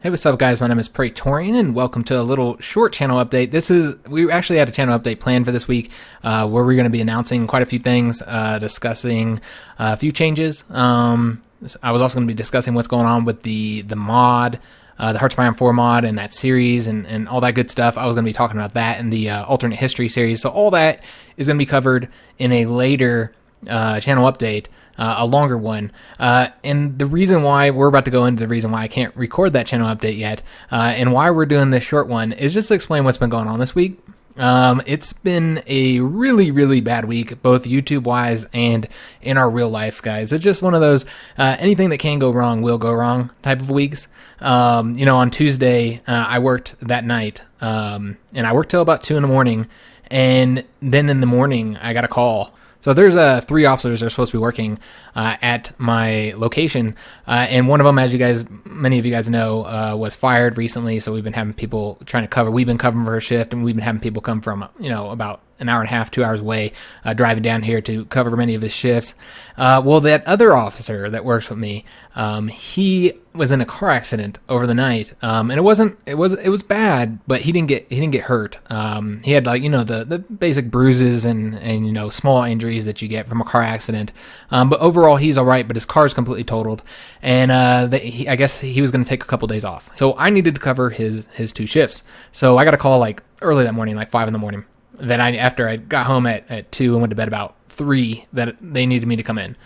Hey, what's up, guys? My name is Praetorian, and welcome to a little short channel update. We actually had a channel update planned for this week, where we're going to be announcing quite a few things, discussing a few changes. I was also going to be discussing what's going on with the mod, the Hearts of Iron 4 mod and that series and all that good stuff. I was going to be talking about that in the alternate history series. So all that is going to be covered in a later channel update. A longer one. And the reason why we're about to go into the reason why I can't record that channel update yet, and why we're doing this short one is just to explain what's been going on this week. It's been a really, really bad week, both YouTube wise and in our real life, guys. It's just one of those, anything that can go wrong will go wrong type of weeks. On Tuesday, I worked that night, and I worked till about 2 a.m. And then in the morning, I got a call. So there's 3 officers that are supposed to be working at my location, and one of them, as many of you guys know, was fired recently. So we've been having people trying to cover. We've been covering for a shift, and we've been having people come from about an hour and a half, 2 hours away, driving down here to cover many of his shifts. Well, that other officer that works with me, he was in a car accident over the night, and it was bad, but he didn't get hurt. He had the basic bruises and small injuries that you get from a car accident, but overall he's all right. But his car is completely totaled, and I guess he was going to take a couple days off. So I needed to cover his 2 shifts. So I got a call early that morning, 5 a.m. That after I got home at 2 and went to bed about 3, that they needed me to come in.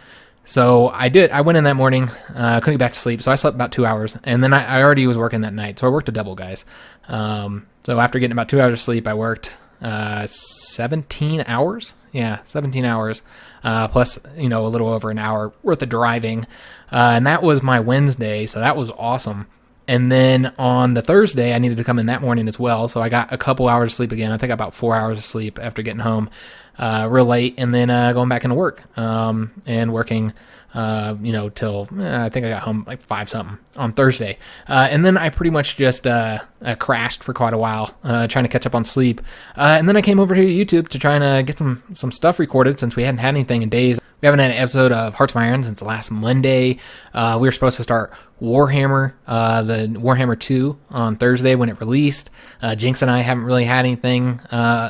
So I did. I went in that morning, couldn't get back to sleep, so I slept about 2 hours, and then I already was working that night, so I worked a double, guys. So after getting about 2 hours of sleep, I worked 17 hours. Yeah, 17 hours, plus a little over an hour worth of driving, and that was my Wednesday, so that was awesome. And then on the Thursday, I needed to come in that morning as well. So I got a couple hours of sleep again. I think about 4 hours of sleep after getting home real late, and then going back into work and working, till I think I got home 5 something on Thursday. And then I pretty much just crashed for quite a while, trying to catch up on sleep. And then I came over here to YouTube to try and get some stuff recorded since we hadn't had anything in days. We haven't had an episode of Hearts of Iron since last Monday. We were supposed to start Warhammer, the Warhammer II on Thursday when it released. HiJynx and I haven't really had anything,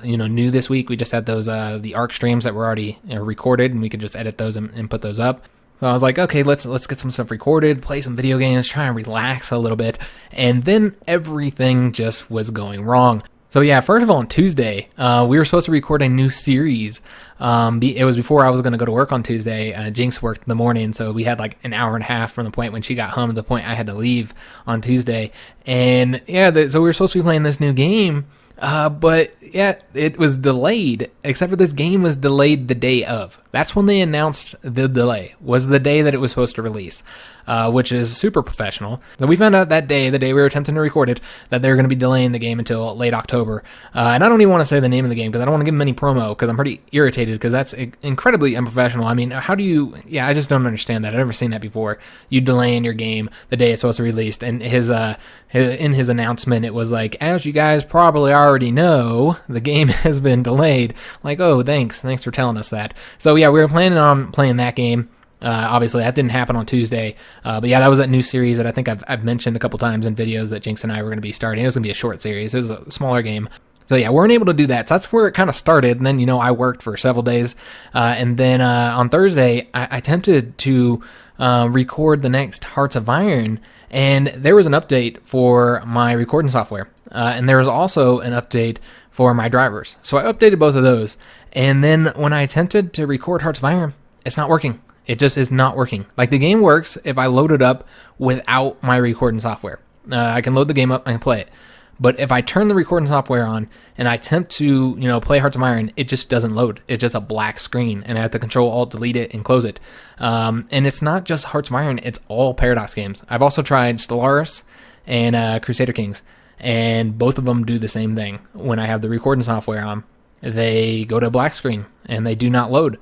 new this week. We just had those, the ARC streams that were already recorded, and we could just edit those and put those up. So I was like, okay, let's get some stuff recorded, play some video games, try and relax a little bit. And then everything just was going wrong. So yeah, first of all, on Tuesday, we were supposed to record a new series. It was before I was going to go to work on Tuesday. HiJynx worked in the morning, so we had an hour and a half from the point when she got home to the point I had to leave on Tuesday. And yeah, so we were supposed to be playing this new game, but yeah, it was delayed, except for this game was delayed the day of. That's when they announced the delay, was the day that it was supposed to release, which is super professional. So we found out that day, the day we were attempting to record it, that they were going to be delaying the game until late October. And I don't even want to say the name of the game because I don't want to give them any promo because I'm pretty irritated because that's incredibly unprofessional. I mean, how do you, I just don't understand that. I've never seen that before. You delaying your game the day it's supposed to be released. And in his announcement, it was as you guys probably already know, the game has been delayed. Oh, thanks for telling us that. So yeah, we were planning on playing that game. Obviously that didn't happen on Tuesday. But yeah, that was that new series that I think I've mentioned a couple times in videos that HiJynx and I were going to be starting. It was going to be a short series. It was a smaller game. So yeah, we weren't able to do that. So that's where it kind of started. And then, I worked for several days. And then, on Thursday, I attempted to, record the next Hearts of Iron, and there was an update for my recording software. And there was also an update for my drivers. So I updated both of those. And then when I attempted to record Hearts of Iron, it's not working. It just is not working. The game works if I load it up without my recording software. I can load the game up and play it. But if I turn the recording software on and I attempt to, play Hearts of Iron, it just doesn't load. It's just a black screen, and I have to Control-Alt-Delete it and close it. And it's not just Hearts of Iron, it's all Paradox games. I've also tried Stellaris and Crusader Kings, and both of them do the same thing. When I have the recording software on, they go to a black screen, and they do not load.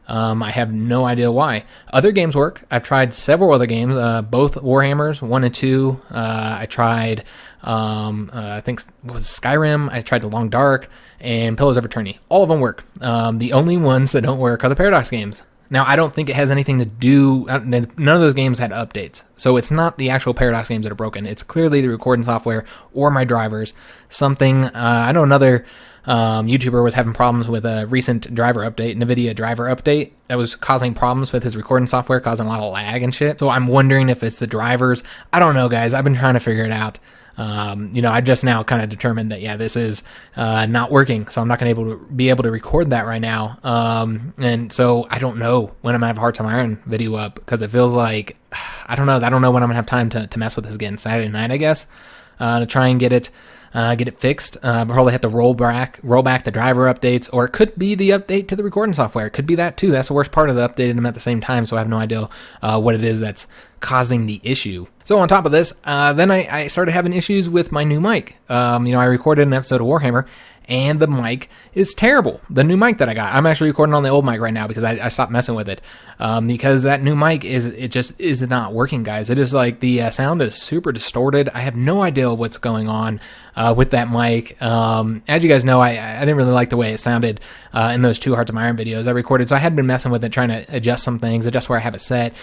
I have no idea why. Other games work. I've tried several other games, both Warhammers 1 and 2. I tried, I think it was Skyrim. I tried The Long Dark and Pillars of Eternity. All of them work. The only ones that don't work are the Paradox games. Now, I don't think it has anything to do, none of those games had updates. So it's not the actual Paradox games that are broken. It's clearly the recording software or my drivers. Something, I know another YouTuber was having problems with a recent driver update, NVIDIA driver update, that was causing problems with his recording software, causing a lot of lag and shit. So I'm wondering if it's the drivers. I don't know, guys. I've been trying to figure it out. I just now kind of determined that, this is not working, so I'm not going to be able to record that right now. And so I don't know when I'm going to have a Hearts of Iron video up, because it feels like, I don't know when I'm going to have time to mess with this again. Saturday night, I guess, to try and get it fixed. Probably have to roll back the driver updates, or it could be the update to the recording software. It could be that too. That's the worst part, is updating them at the same time, so I have no idea what it is that's causing the issue. So on top of this, then I started having issues with my new mic. I recorded an episode of Warhammer, and the mic is terrible. The new mic that I got, I'm actually recording on the old mic right now because I stopped messing with it. Because that new mic just is not working, guys. It is like the sound is super distorted. I have no idea what's going on with that mic. As you guys know, I didn't really like the way it sounded in those 2 Hearts of Iron videos I recorded, so I had been messing with it, trying to adjust some things, adjust where I have it set,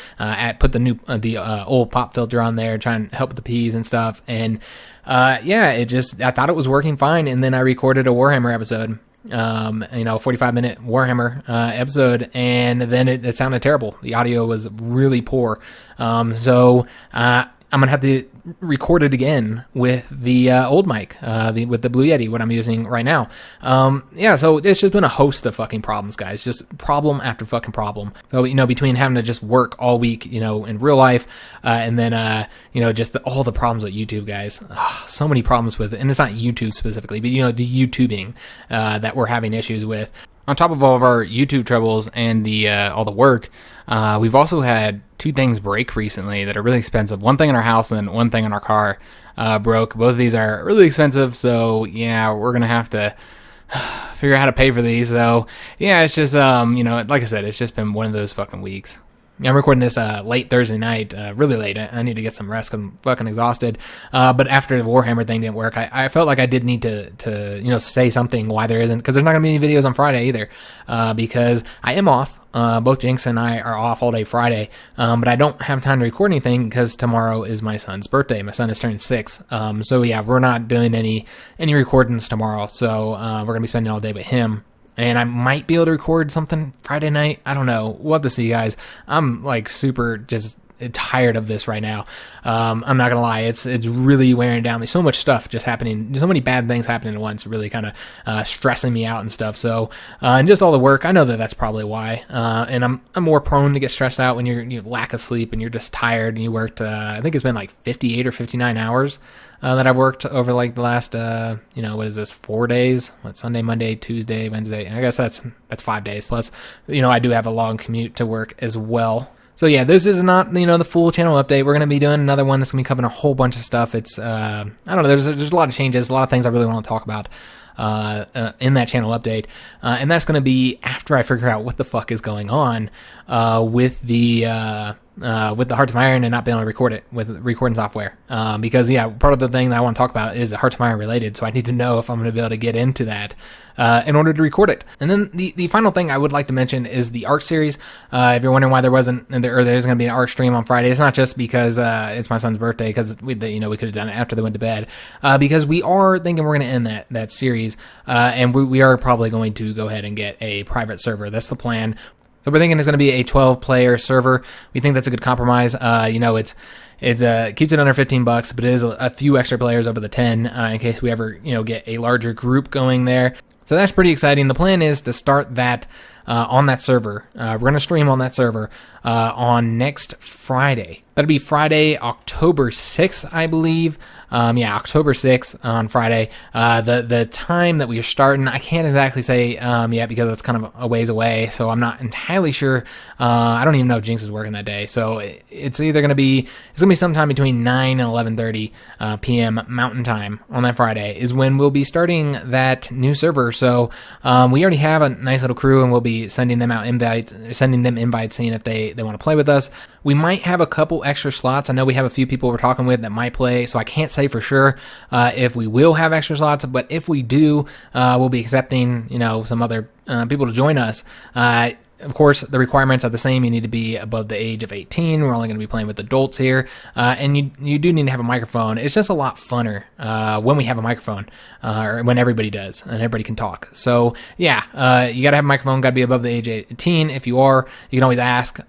put the old pop filter on there, trying to help with the P's and stuff, and I thought it was working fine, and then I recorded a Warhammer episode, 45-minute Warhammer episode, and then it sounded terrible. The audio was really poor. So I'm going to have to record it again with the old mic, with the Blue Yeti, what I'm using right now. So it's just been a host of fucking problems, guys. Just problem after fucking problem. So, between having to just work all week, in real life, and then, just all the problems with YouTube, guys. So many problems with it. And it's not YouTube specifically, but, the YouTubing that we're having issues with. On top of all of our YouTube troubles and all the work, we've also had 2 things break recently that are really expensive. One thing in our house and one thing in our car broke. Both of these are really expensive, so we're gonna have to figure out how to pay for these. So it's just like I said, it's just been one of those fucking weeks. I'm recording this late Thursday night, really late. I need to get some rest because I'm fucking exhausted. But after the Warhammer thing didn't work, I felt like I did need to say something why there isn't, because there's not going to be any videos on Friday either, because I am off. Both Jinx and I are off all day Friday, but I don't have time to record anything because tomorrow is my son's birthday. My son is turning 6. We're not doing any recordings tomorrow. So we're going to be spending all day with him. And I might be able to record something Friday night. I don't know. We'll have to see, guys. I'm like super just tired of this right now. I'm not gonna lie. It's really wearing down me. So much stuff just happening. So many bad things happening at once. Really kind of stressing me out and stuff. So and just all the work. I know that's probably why. And I'm more prone to get stressed out when you lack of sleep and you're just tired and you worked. I think it's been like 58 or 59 hours. That I've worked over like the last, what is this, 4 days? Sunday, Monday, Tuesday, Wednesday. I guess that's 5 days. Plus, I do have a long commute to work as well. So this is not, the full channel update. We're going to be doing another one that's going to be covering a whole bunch of stuff. It's, I don't know, there's a lot of changes, a lot of things I really want to talk about in that channel update. And that's going to be after I figure out what the fuck is going on with the Hearts of Iron and not being able to record it with recording software. Because part of the thing that I want to talk about is Hearts of Iron related, so I need to know if I'm going to be able to get into that in order to record it. And then the final thing I would like to mention is the ARC series. If you're wondering why there's going to be an ARC stream on Friday, it's not just because it's my son's birthday, because we could have done it after they went to bed. Because we are thinking we're going to end that series, and we are probably going to go ahead and get a private server. That's the plan. So we're thinking it's going to be a 12-player server. We think that's a good compromise. It keeps it under $15, but it is a few extra players over the 10 in case we ever get a larger group going there. So that's pretty exciting. The plan is to start that on that server. We're going to stream on that server on next Friday. That'll be Friday, October 6th, I believe. October 6th on Friday. The time that we are starting, I can't exactly say yet because it's kind of a ways away, so I'm not entirely sure. I don't even know if Jinx is working that day, so it's either going to be sometime between 9 and 11:30 p.m. Mountain Time on that Friday is when we'll be starting that new server. So we already have a nice little crew, and we'll be sending them invites, seeing if they want to play with us. We might have a couple extra slots. I know we have a few people we're talking with that might play, so I can't say for sure if we will have extra slots, but if we do, we'll be accepting, some other people to join us. of course, the requirements are the same. You need to be above the age of 18. We're only going to be playing with adults here. And you do need to have a microphone. It's just a lot funner when we have a microphone, or when everybody does, and everybody can talk. So, yeah, you got to have a microphone, got to be above the age of 18. If you are, you can always ask, if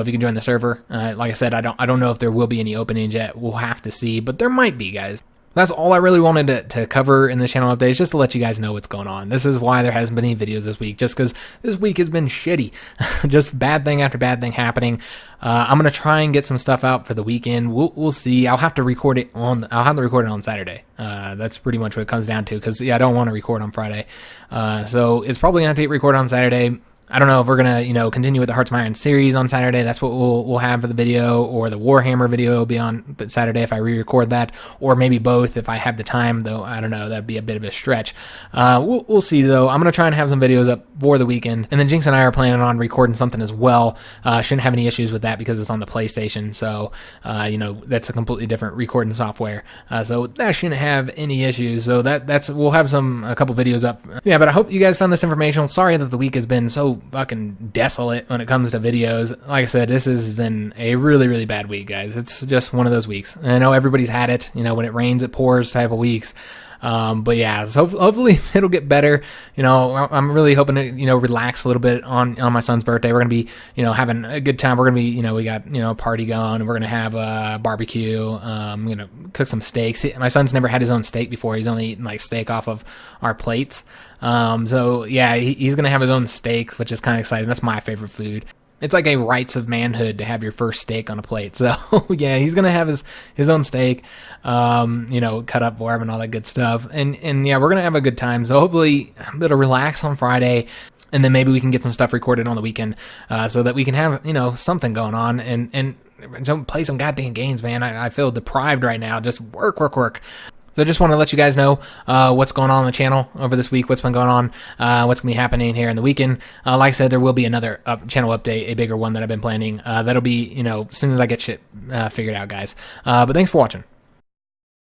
you can join the server. Like I said, I don't know if there will be any openings yet. We'll have to see, but there might be, guys. That's all I really wanted to cover in the channel updates, just to let you guys know what's going on. This is why there hasn't been any videos this week, just because this week has been shitty. Just bad thing after bad thing happening. I'm gonna try and get some stuff out for the weekend. We'll see. I'll have to record it on Saturday. That's pretty much what it comes down to, because I don't want to record on Friday. So it's probably gonna have to get recorded on Saturday. I don't know if we're going to, continue with the Hearts of Iron series on Saturday. That's what we'll have for the video, or the Warhammer video will be on Saturday if I re-record that, or maybe both if I have the time, though. I don't know. That'd be a bit of a stretch. We'll see, though. I'm going to try and have some videos up for the weekend. And then Jinx and I are planning on recording something as well. Shouldn't have any issues with that because it's on the PlayStation. So, that's a completely different recording software. So that shouldn't have any issues. So we'll have a couple videos up. Yeah, but I hope you guys found this informational. Sorry that the week has been so fucking desolate when it comes to videos. Like I said, this has been a really, really bad week, guys. It's just one of those weeks. I know everybody's had it, when it rains, it pours type of weeks. But yeah, so hopefully it'll get better. I'm really hoping to, relax a little bit on my son's birthday. We're going to be, having a good time. We're going to be, we got, a party going, and we're going to have a barbecue. I'm going to cook some steaks. My son's never had his own steak before. He's only eaten steak off of our plates. So yeah, he's going to have his own steak, which is kind of exciting. That's my favorite food. It's like a rites of manhood to have your first steak on a plate. So yeah, he's gonna have his own steak, cut up for him and all that good stuff. And yeah, we're gonna have a good time. So hopefully I'm able to relax on Friday, and then maybe we can get some stuff recorded on the weekend, so that we can have something going on and don't play some goddamn games, man. I feel deprived right now. Just work. So I just want to let you guys know what's going on the channel over this week, what's been going on, what's going to be happening here in the weekend. Like I said, there will be another channel update, a bigger one that I've been planning. That'll be, as soon as I get shit figured out, guys. But thanks for watching.